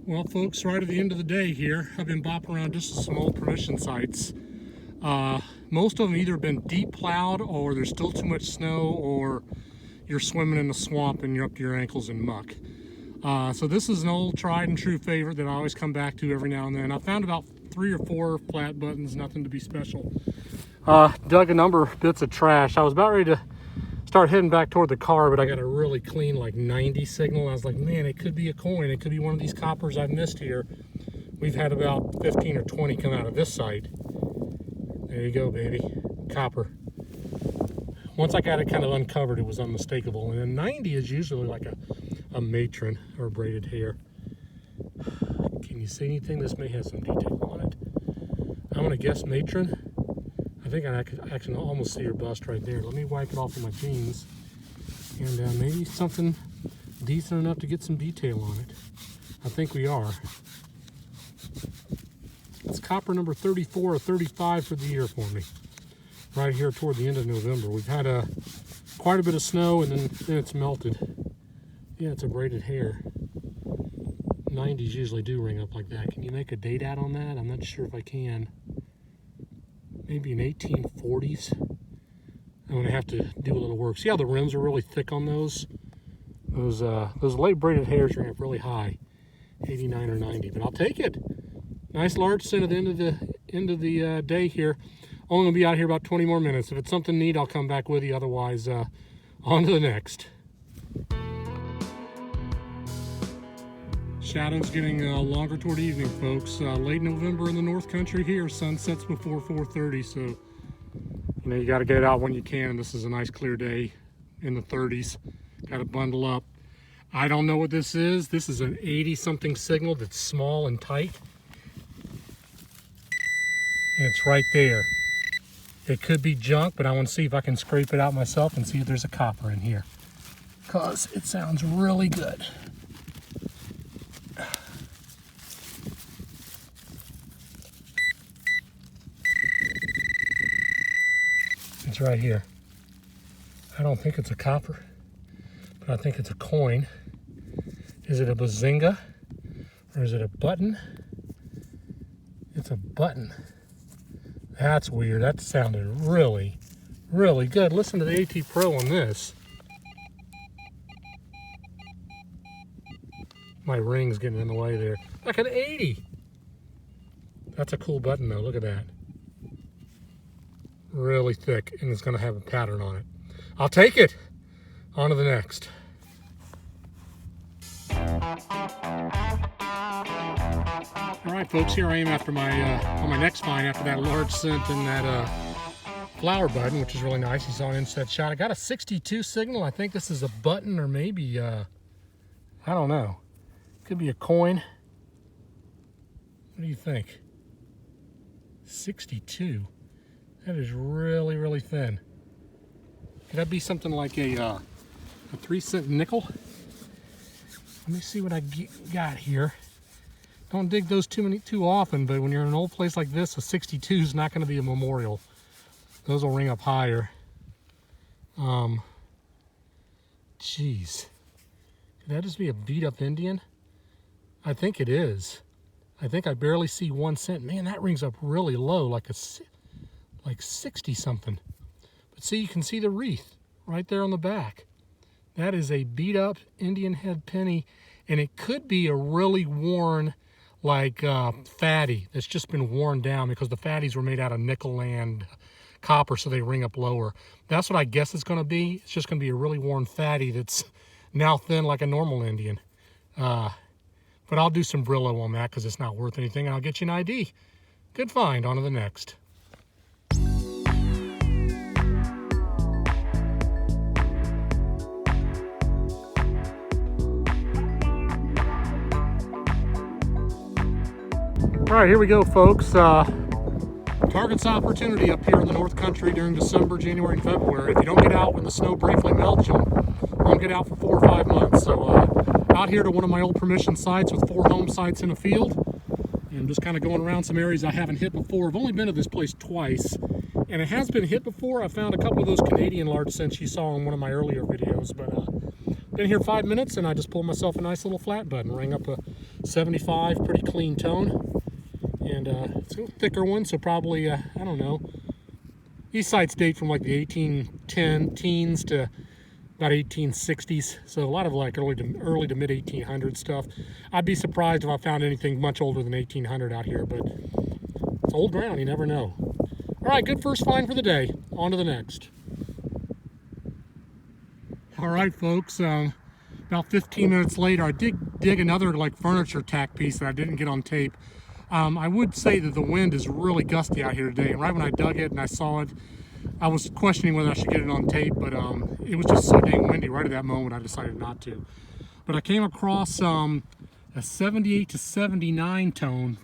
Well, folks, right at the end of the day here, I've been bopping around just some old permission sites. Most of them either been deep plowed, or there's still too much snow, or you're swimming in the swamp and you're up to your ankles in muck. So this is an old tried and true favorite that I always come back to every now and then. I found about 3 or 4 flat buttons, nothing to be special. Dug a number of bits of trash. I was about ready to start heading back toward the car, but I got a really clean like 90 signal. I was like, man, it could be a coin. It could be one of these coppers I've missed here. We've had about 15 or 20 come out of this site. There you go, baby. Copper. Once I got it kind of uncovered, it was unmistakable. And then 90 is usually like a matron or braided hair. Can you see anything? This may have some detail on it. I'm going to guess matron. I think I could actually almost see her bust right there. Let me wipe it off of my jeans. And maybe something decent enough to get some detail on it. I think we are. It's copper number 34 or 35 for the year for me. Right here toward the end of November. We've had quite a bit of snow, and then it's melted. Yeah, it's a braided hair. 90s usually do ring up like that. Can you make a date out on that? I'm not sure if I can. Maybe in 1840s. I'm gonna have to do a little work. See how the rims are really thick on those? Those late braided hairs ring up really high, 89 or 90. But I'll take it. Nice large cent at the end of the day here. Only gonna be out here about 20 more minutes. If it's something neat, I'll come back with you. Otherwise, on to the next. Shadow's getting longer toward evening, folks. Late November in the North Country here. Sun sets before 4:30, so you know you got to get out when you can. This is a nice clear day in the 30s. Got to bundle up. I don't know what this is. This is an 80-something signal that's small and tight, and it's right there. It could be junk, but I want to see if I can scrape it out myself and see if there's a copper in here, because it sounds really good. It's right here. I don't think it's a copper, but I think it's a coin. Is it a bazinga or is it a button? It's a button. That's weird. That sounded really, really good. Listen to the AT Pro on this. My ring's getting in the way there. Like an 80. That's a cool button though. Look at that. Really thick, and it's going to have a pattern on it. I'll take it. On to the next. All right, folks, here I am after on my next find after that large cent and that flower button, which is really nice. You saw an inset shot. I got a 62 signal. I think this is a button, or maybe I don't know. Could be a coin. What do you think? 62. That is really, really thin. Could that be something like a 3-cent nickel? Let me see what I got here. Don't dig those too often, but when you're in an old place like this, a 62 is not going to be a memorial. Those will ring up higher. Geez. Could that just be a beat-up Indian? I think it is. I think I barely see 1 cent. Man, that rings up really low, like 60 something. But see, you can see the wreath right there on the back. That is a beat up Indian head penny, and it could be a really worn like fatty that's just been worn down, because the fatties were made out of nickel and copper, so they ring up lower. That's what I guess it's going to be. It's just going to be a really worn fatty that's now thin like a normal Indian. But I'll do some Brillo on that because it's not worth anything, and I'll get you an ID. Good find. On to the next. All right, here we go, folks. Target's opportunity up here in the North Country during December, January, and February. If you don't get out when the snow briefly melts, you won't get out for 4 or 5 months. So out here to one of my old permission sites with 4 home sites in a field. And just kind of going around some areas I haven't hit before. I've only been to this place twice, and it has been hit before. I found a couple of those Canadian large cents you saw in one of my earlier videos, but been here 5 minutes, and I just pulled myself a nice little flat button, rang up a 75, pretty clean tone. And it's a thicker one, so probably, I don't know. These sights date from like the 1810s to about 1860s. So a lot of like early to mid 1800 stuff. I'd be surprised if I found anything much older than 1800 out here, but it's old ground, you never know. All right, good first find for the day. On to the next. All right, folks, about 15 minutes later, I did dig another like furniture tack piece that I didn't get on tape. I would say that the wind is really gusty out here today, and right when I dug it and I saw it, I was questioning whether I should get it on tape, but it was just so dang windy right at that moment I decided not to. But I came across a 78 to 79 tone,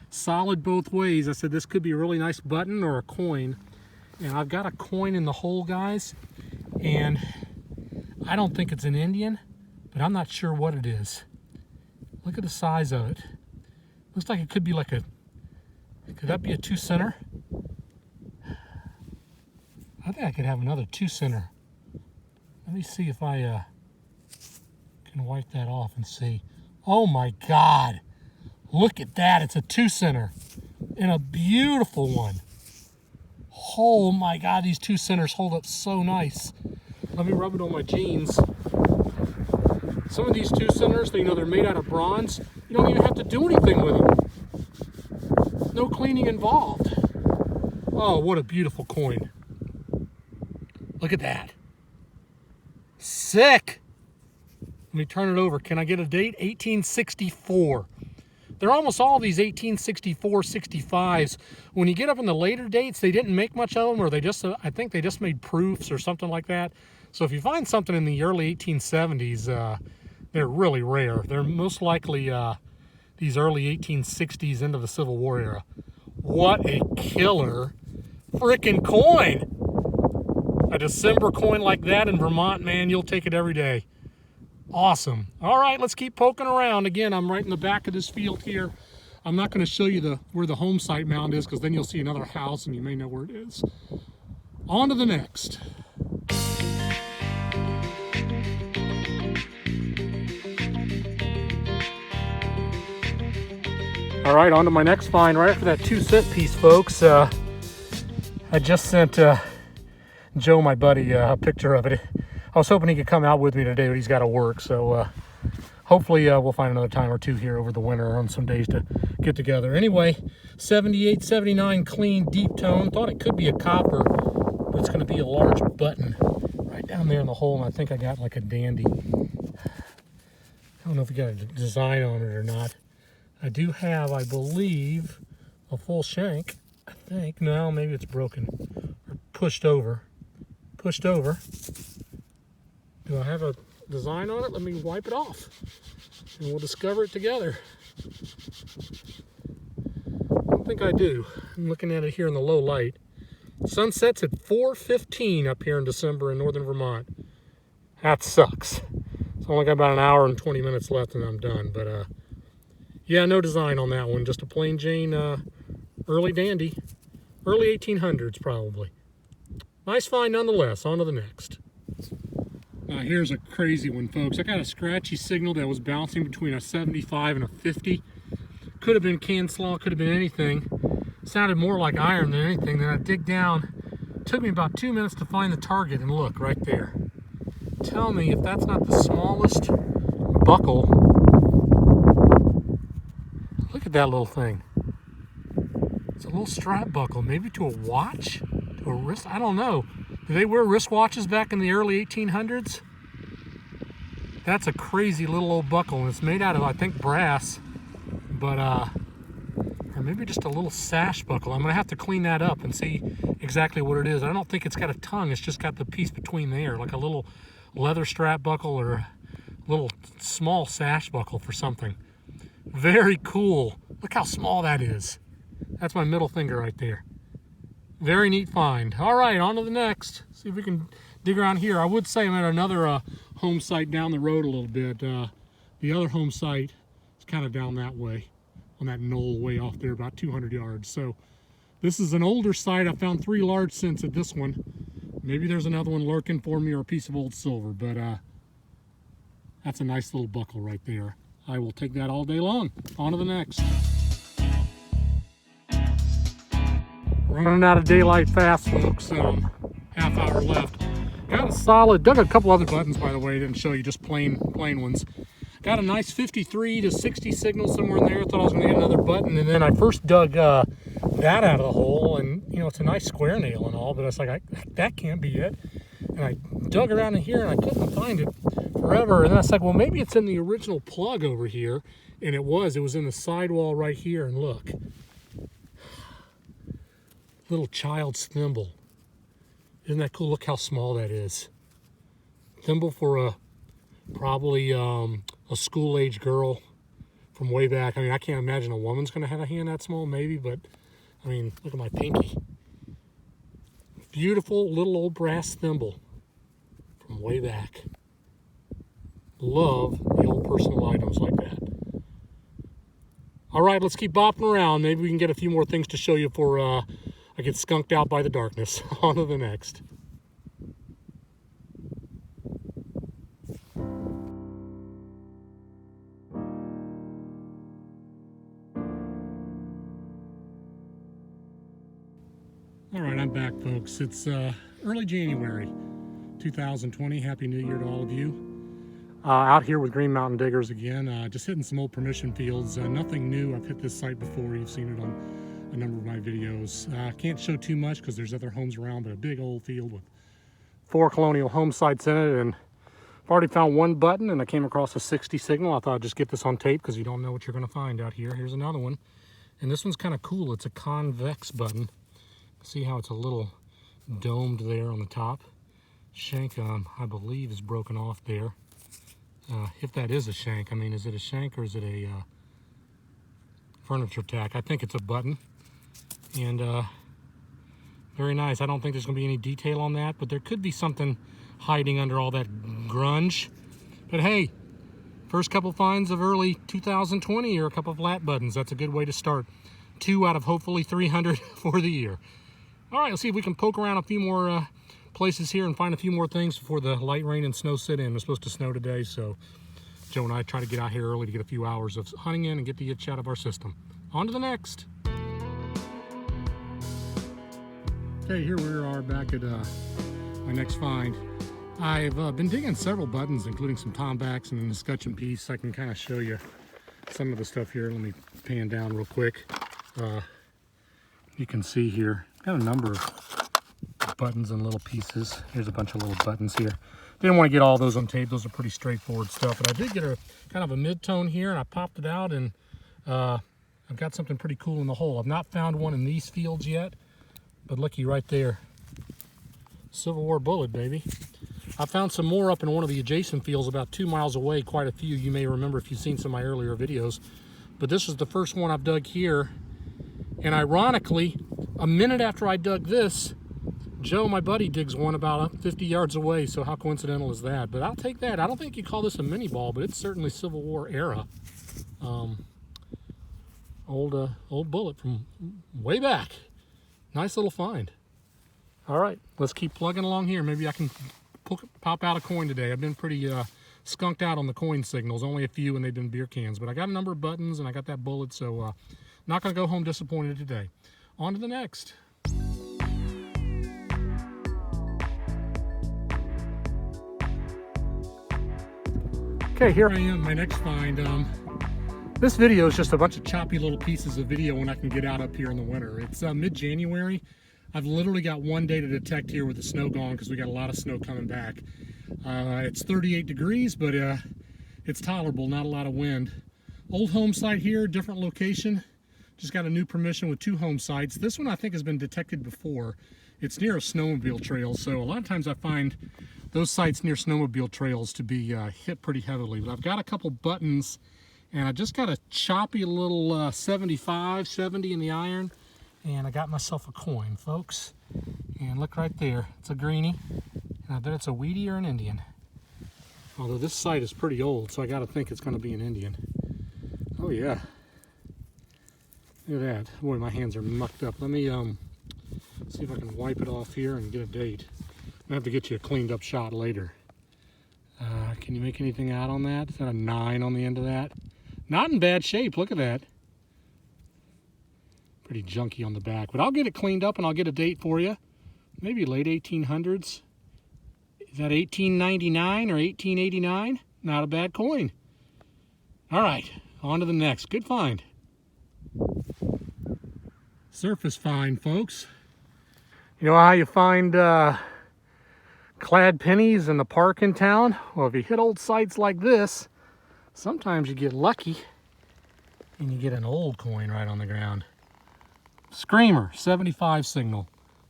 solid both ways. I said this could be a really nice button or a coin, and I've got a coin in the hole, guys, and I don't think it's an Indian, but I'm not sure what it is. Look at the size of it. Looks like it could be like could that be a 2-center? I think I could have another 2-center. Let me see if I can wipe that off and see. Oh my God, look at that, it's a 2-center and a beautiful one. Oh my God, these 2-centers hold up so nice. Let me rub it on my jeans. Some of these 2-centers, you know, they're made out of bronze. You don't even have to do anything with them. No cleaning involved. Oh, what a beautiful coin. Look at that. Sick. Let me turn it over. Can I get a date? 1864. They're almost all these 1864, 65s. When you get up in the later dates, they didn't make much of them, or they just, I think they just made proofs or something like that. So if you find something in the early 1870s, they're really rare. They're most likely these early 1860s into the Civil War era. What a killer freaking coin! A December coin like that in Vermont, man, you'll take it every day. Awesome. All right, let's keep poking around. Again, I'm right in the back of this field here. I'm not going to show you where the home site mound is, because then you'll see another house and you may know where it is. On to the next. All right, on to my next find. Right after that 2-cent piece, folks, I just sent Joe, my buddy, a picture of it. I was hoping he could come out with me today, but he's got to work. So hopefully we'll find another time or two here over the winter on some days to get together. Anyway, 78, 79 clean, deep tone. Thought it could be a copper, but it's going to be a large button right down there in the hole. And I think I got like a dandy. I don't know if we got a design on it or not. I do have, I believe, a full shank. I think. No, maybe it's broken or pushed over. Pushed over. Do I have a design on it? Let me wipe it off and we'll discover it together. I don't think I do. I'm looking at it here in the low light. Sunset's at 4:15 up here in December in northern Vermont. That sucks. It's only got about an hour and 20 minutes left and I'm done. But yeah, no design on that one. Just a plain Jane early dandy. Early 1800s probably. Nice find nonetheless. On to the next. Now here's a crazy one, folks. I got a scratchy signal that was bouncing between a 75 and a 50. Could have been can slaw, could have been anything. Sounded more like iron than anything. Then I dig down. It took me about 2 minutes to find the target, and look, right there. Tell me if that's not the smallest buckle. Look at that little thing. It's a little strap buckle, maybe to a watch? To a wrist? I don't know. Did they wear wristwatches back in the early 1800s? That's a crazy little old buckle, and it's made out of, I think, brass. But, or maybe just a little sash buckle. I'm going to have to clean that up and see exactly what it is. I don't think it's got a tongue. It's just got the piece between there, like a little leather strap buckle or a little small sash buckle for something. Very cool. Look how small that is. That's my middle finger right there. Very neat find. All right, on to the next. See if we can dig around here. I would say I'm at another home site down the road a little bit. The other home site is kind of down that way, on that knoll way off there, about 200 yards. So this is an older site. I found 3 large cents at this one. Maybe there's another one lurking for me or a piece of old silver, but that's a nice little buckle right there. I will take that all day long. On to the next. Running out of daylight fast, folks. Half hour left. Got a solid, dug a couple other buttons, by the way. Didn't show you, just plain ones. Got a nice 53 to 60 signal somewhere in there. Thought I was going to get another button, and then I first dug that out of the hole, and you know, it's a nice square nail and all, but I was like, that can't be it. And I dug around in here, and I couldn't find it forever. And then I was like, well, maybe it's in the original plug over here, and it was in the sidewall right here. And look, little child's thimble. Isn't that cool? Look how small that is. Thimble for probably a school-age girl from way back. I mean, I can't imagine a woman's going to have a hand that small, maybe, but I mean, look at my pinky. Beautiful little old brass thimble from way back. Love the old personal items like that. All right, let's keep bopping around. Maybe we can get a few more things to show you before I get skunked out by the darkness. On to the next. All right, I'm back, folks. It's early January 2020. Happy New Year to all of you. Out here with Green Mountain Diggers again, just hitting some old permission fields. Nothing new. I've hit this site before. You've seen it on a number of my videos. Can't show too much because there's other homes around, but a big old field with 4 colonial home sites in it. And I've already found one button, and I came across a 60 signal. I thought I'd just get this on tape because you don't know what you're going to find out here. Here's another one. And this one's kind of cool. It's a convex button. See how it's a little domed there on the top. Shank, I believe, is broken off there. If that is a shank, I mean, is it a shank or is it a furniture tack? I think it's a button. And very nice. I don't think there's going to be any detail on that, but there could be something hiding under all that grunge. But hey, first couple finds of early 2020 are a couple of flat buttons. That's a good way to start. 2 out of hopefully 300 for the year. All right, let's see if we can poke around a few more places here and find a few more things before the light rain and snow sit in. It's supposed to snow today, so Joe and I try to get out here early to get a few hours of hunting in and get the itch out of our system. On to the next. Okay, here we are back at my next find. I've been digging several buttons, including some tombacks and an escutcheon piece. I can kind of show you some of the stuff here. Let me pan down real quick. You can see here, got a number of buttons and little pieces. Here's a bunch of little buttons here. Didn't want to get all those on tape. Those are pretty straightforward stuff. But I did get a kind of a mid-tone here, and I popped it out, and I've got something pretty cool in the hole. I've not found one in these fields yet, but looky right there. Civil War bullet, baby. I found some more up in one of the adjacent fields about 2 miles away, quite a few. You may remember if you've seen some of my earlier videos. But this is the first one I've dug here. And ironically, a minute after I dug this, Joe, my buddy, digs one about 50 yards away. So how coincidental is that? But I'll take that. I don't think you call this a mini ball, but it's certainly Civil War era. Old bullet from way back. Nice little find. All right, let's keep plugging along here. Maybe I can pop out a coin today. I've been pretty skunked out on the coin signals. Only a few, and they've been beer cans. But I got a number of buttons, and I got that bullet, so not going to go home disappointed today. On to the next. Okay, here I am, my next find. This video is just a bunch of choppy little pieces of video when I can get out up here in the winter. It's mid-January. I've literally got one day to detect here with the snow gone because we got a lot of snow coming back. It's 38 degrees, but it's tolerable, not a lot of wind. Old home site here, different location. Just got a new permission with 2 home sites. This one I think has been detected before. It's near a snowmobile trail, so a lot of times I find those sites near snowmobile trails to be hit pretty heavily. But I've got a couple buttons, and I just got a choppy little 75, 70 in the iron, and I got myself a coin, folks. And look right there, it's a greenie, and I bet it's a Wheatie or an Indian. Although this site is pretty old, so I got to think it's going to be an Indian. Oh yeah. Look at that. Boy, my hands are mucked up. Let me see if I can wipe it off here and get a date. I have to get you a cleaned up shot later. Can you make anything out on that? Is that a 9 on the end of that? Not in bad shape. Look at that. Pretty junky on the back, but I'll get it cleaned up and I'll get a date for you. Maybe late 1800s. Is that 1899 or 1889? Not a bad coin. All right, on to the next. Good find. Surface find, folks. You know how you find clad pennies in the park in town? Well, if you hit old sites like this, sometimes you get lucky and you get an old coin right on the ground. Screamer, 75 signal.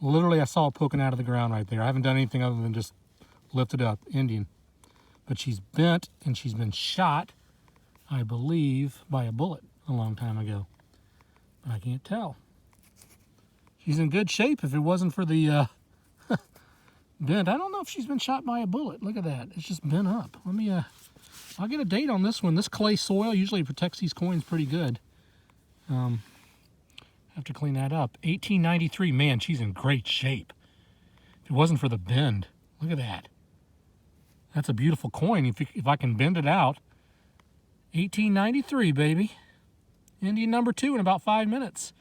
Literally, I saw it poking out of the ground right there. I haven't done anything other than just lift it up. Indian. But she's bent and she's been shot, I believe, by a bullet a long time ago. But I can't tell. She's in good shape if it wasn't for the bent. I don't know if she's been shot by a bullet. Look at that. It's just bent up. Let me, I'll get a date on this one. This clay soil usually protects these coins pretty good. Have to clean that up. 1893. Man, she's in great shape. If it wasn't for the bend. Look at that. That's a beautiful coin if I can bend it out. 1893, baby. Indian number 2 in about 5 minutes.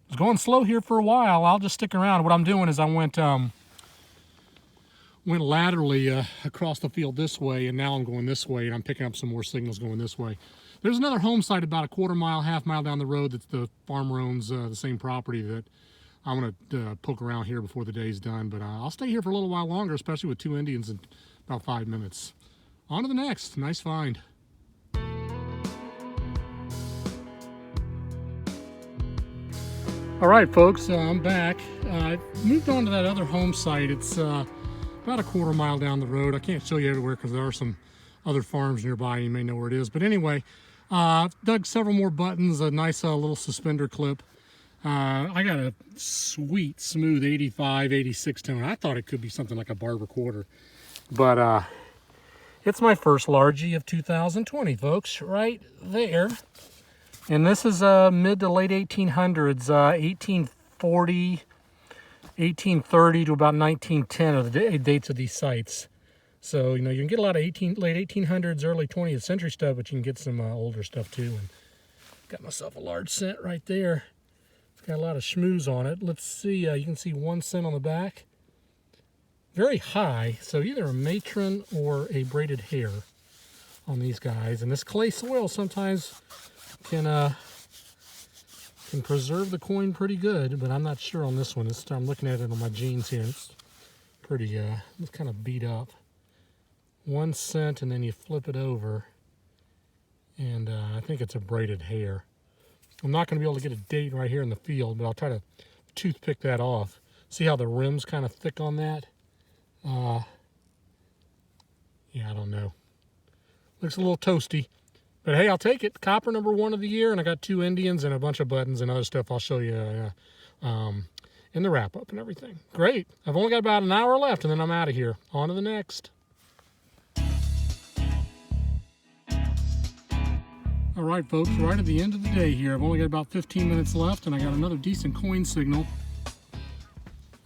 I was going slow here for a while. I'll just stick around. What I'm doing is I went laterally across the field this way, and now I'm going this way, and I'm picking up some more signals going this way. There's another home site about a quarter mile, half mile down the road that the farmer owns, the same property that I'm going to poke around here before the day's done. But I'll stay here for a little while longer, especially with 2 Indians in about 5 minutes. On to the next. Nice find. All right, folks, I'm back. I moved on to that other home site. It's about a quarter mile down the road. I can't show you everywhere because there are some other farms nearby. You may know where it is. But anyway, dug several more buttons, a nice little suspender clip. I got a sweet, smooth 85, 86 tone. I thought it could be something like a barber quarter. But it's my first largie of 2020, folks, right there. And this is mid to late 1800s, 1840, 1830 to about 1910 are the dates of these sites. So, you know, you can get a lot of late 1800s, early 20th century stuff, but you can get some older stuff too. And got myself a large cent right there. It's got a lot of schmooze on it. Let's see, you can see 1 cent on the back. Very high, so either a matron or a braided hair on these guys. And this clay soil sometimes can preserve the coin pretty good, but I'm not sure on this one. I'm looking at it on my jeans here. It's pretty, it's kind of beat up. 1 cent, and then you flip it over, and I think it's a braided hair. I'm not going to be able to get a date right here in the field, but I'll try to toothpick that off. See how the rim's kind of thick on that? Yeah, I don't know. Looks a little toasty. But hey, I'll take it. Copper number 1 of the year, and I got 2 Indians and a bunch of buttons and other stuff I'll show you in the wrap-up and everything. Great. I've only got about an hour left, and then I'm out of here. On to the next. All right, folks, right at the end of the day here. I've only got about 15 minutes left, and I got another decent coin signal.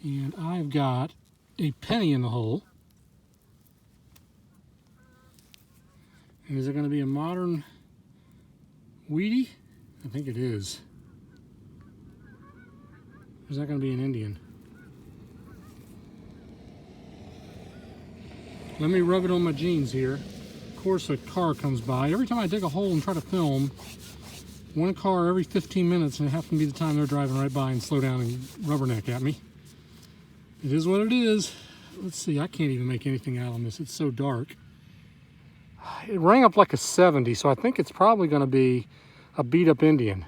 And I've got a penny in the hole. And is it going to be a modern Wheatie? I think it is. Or is that going to be an Indian? Let me rub it on my jeans here. Of course, a car comes by. Every time I dig a hole and try to film, one car every 15 minutes, and it happens to be the time they're driving right by and slow down and rubberneck at me. It is what it is. Let's see, I can't even make anything out on this. It's so dark. It rang up like a 70, so I think it's probably going to be a beat-up Indian.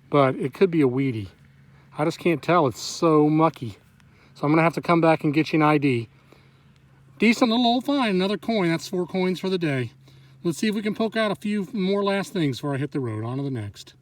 But it could be a Wheatie. I just can't tell. It's so mucky. So I'm going to have to come back and get you an ID. Decent little old find. Another coin. That's 4 coins for the day. Let's see if we can poke out a few more last things before I hit the road. On to the next.